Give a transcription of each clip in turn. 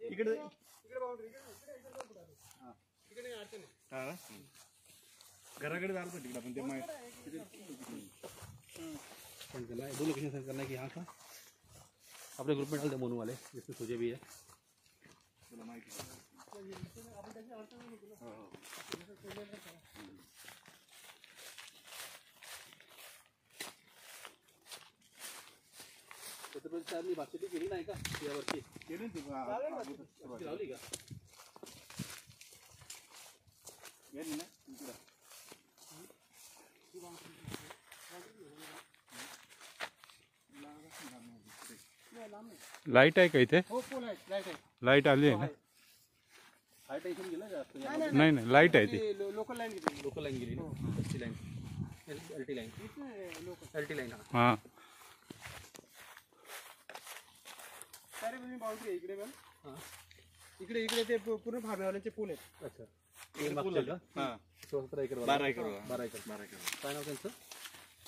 इकडे घराकडे जाणार तिकडे आपण ते पण त्याला दो लोकेशन सेंड करना है कि यहाँ का अपने ग्रुप में डाल दे मोनू वाले जिसमें तुझे भी है छत्रपती भाषेची केली नाही का यावरची केली लावली का गेली ना इकडे लाईट आहे का इथे? हो पोल आहे लाईट आहे लाईट आली आहे ना? हाय टेन्शन गेलं जास्त नाही नाही लाईट आहे ती लोकल लाईन गेली ST line LT line LT line हां सारे बाउंड्री आहे इकडे पण इकडे इकडे ते पूर्ण फार्मेवाल्यांचे पूल आहेत अच्छा मागचे का हां 17 एकर 12 एकर काय नाव त्यांचं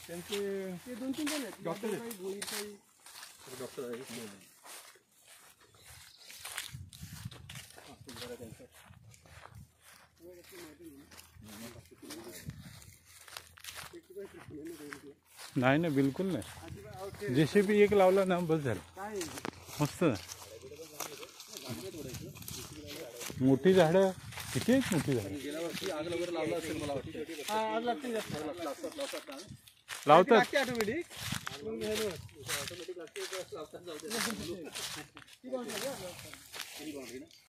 त्यांचे ते 2-3 जण आहेत डॉक्टर डॉक्टर आहे नाही ना बिलकुल नाही जेसीबी एक लावला ना बस झालं मस्त मोठी झाडं किती आहेत मोठी झाडं गेल्या वर्षी आग वगैरे लावला असेल मला वाटतं आग लागते जास्त लावतात ऑटोमॅटिक ऑटोमॅटिक लागते